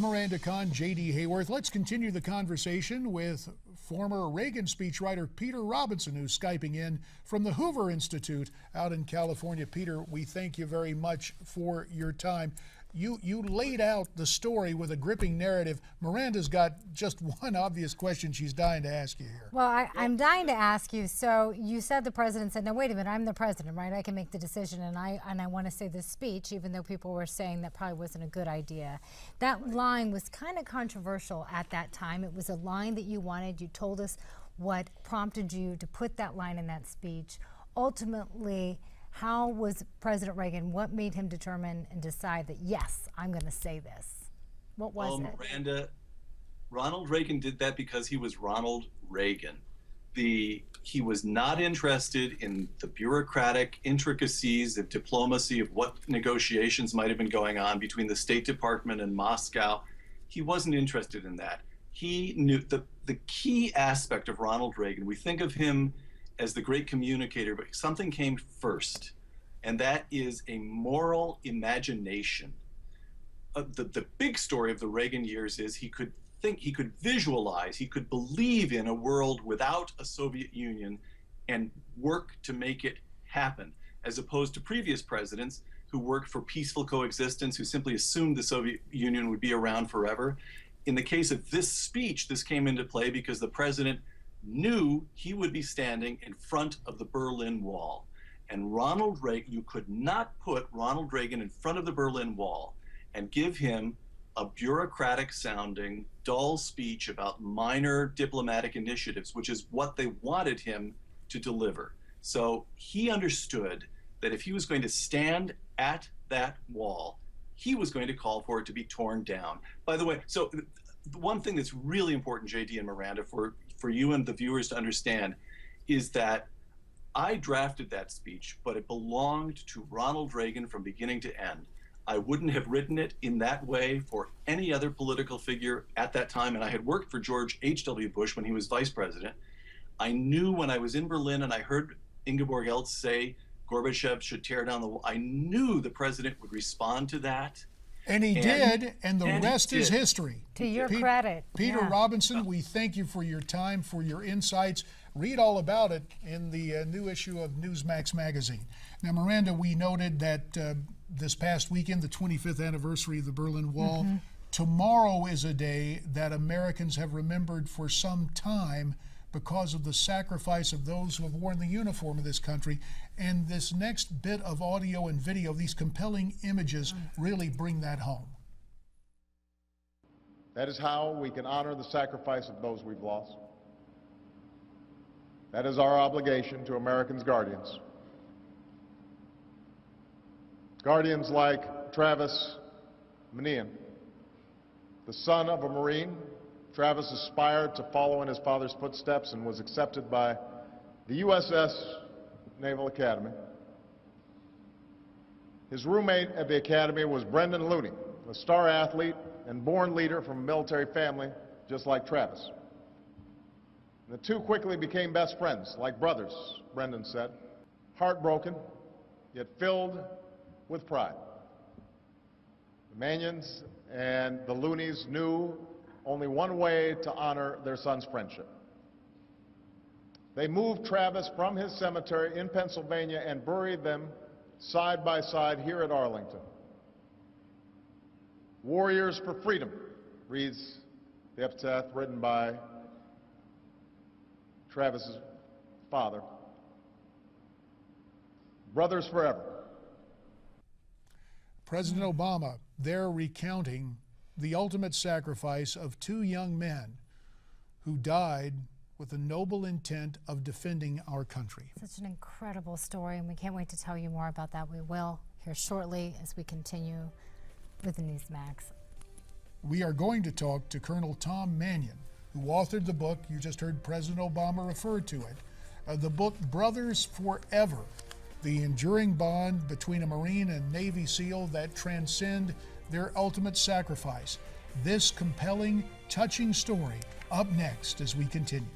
Miranda Kahn, J.D. Hayworth. Let's continue the conversation with former Reagan speechwriter Peter Robinson, who's Skyping in from the Hoover Institute out in California. Peter, we thank you very much for your time. You laid out the story with a gripping narrative. Miranda's got just one obvious question she's dying to ask you here. Well, I'm dying to ask you. So you said the president said, "No, wait a minute, I'm the president, right? I can make the decision, and I want to say this speech," even though people were saying that probably wasn't a good idea. That line was kind of controversial at that time. It was a line that you wanted. You told us what prompted you to put that line in that speech. Ultimately, how was President Reagan, what made him determine and decide that, yes, I'm going to say this? What was it? Miranda, Ronald Reagan did that because he was Ronald Reagan. He was not interested in the bureaucratic intricacies of diplomacy, of what negotiations might have been going on between the State Department and Moscow. He wasn't interested in that. He knew the key aspect of Ronald Reagan. We think of him as the great communicator, but something came first, and that is a moral imagination. The big story of the Reagan years is he could think, he could visualize, he could believe in a world without a Soviet Union and work to make it happen, as opposed to previous presidents who worked for peaceful coexistence, who simply assumed the Soviet Union would be around forever. In the case of this speech, this came into play because the president knew he would be standing in front of the Berlin Wall. And Ronald Reagan, you could not put Ronald Reagan in front of the Berlin Wall and give him a bureaucratic sounding, dull speech about minor diplomatic initiatives, which is what they wanted him to deliver. So he understood that if he was going to stand at that wall, he was going to call for it to be torn down. By the way, so the one thing that's really important, JD and Miranda, for you and the viewers to understand is that I drafted that speech, but it belonged to Ronald Reagan from beginning to end. I wouldn't have written it in that way for any other political figure at that time, and I had worked for George H.W. Bush when he was vice president. I knew when I was in Berlin and I heard Ingeborg Eltz say Gorbachev should tear down the wall, I knew the president would respond to that. And he did, and the rest is history. To your credit. Peter Robinson, we thank you for your time, for your insights. Read all about it in the new issue of Newsmax magazine. Now, Miranda, we noted that this past weekend, the 25th anniversary of the Berlin Wall, tomorrow is a day that Americans have remembered for some time because of the sacrifice of those who have worn the uniform of this country. And this next bit of audio and video, these compelling images, really bring that home. That is how we can honor the sacrifice of those we've lost. That is our obligation to Americans' guardians. Guardians like Travis Manian, the son of a Marine. Travis aspired to follow in his father's footsteps and was accepted by the USS Naval Academy. His roommate at the Academy was Brendan Looney, a star athlete and born leader from a military family just like Travis. The two quickly became best friends, like brothers, Brendan said, heartbroken, yet filled with pride. The Manions and the Looneys knew only one way to honor their son's friendship. They moved Travis from his cemetery in Pennsylvania and buried them side by side here at Arlington. Warriors for freedom, reads the epitaph written by Travis's father. Brothers forever. President Obama, there recounting the ultimate sacrifice of two young men who died with the noble intent of defending our country. Such an incredible story, and we can't wait to tell you more about that. We will here shortly as we continue with the Newsmax. We are going to talk to Colonel Tom Mannion, who authored the book. You just heard President Obama refer to it. The book Brothers Forever, the enduring bond between a Marine and Navy SEAL that transcend their ultimate sacrifice. This compelling, touching story up next as we continue.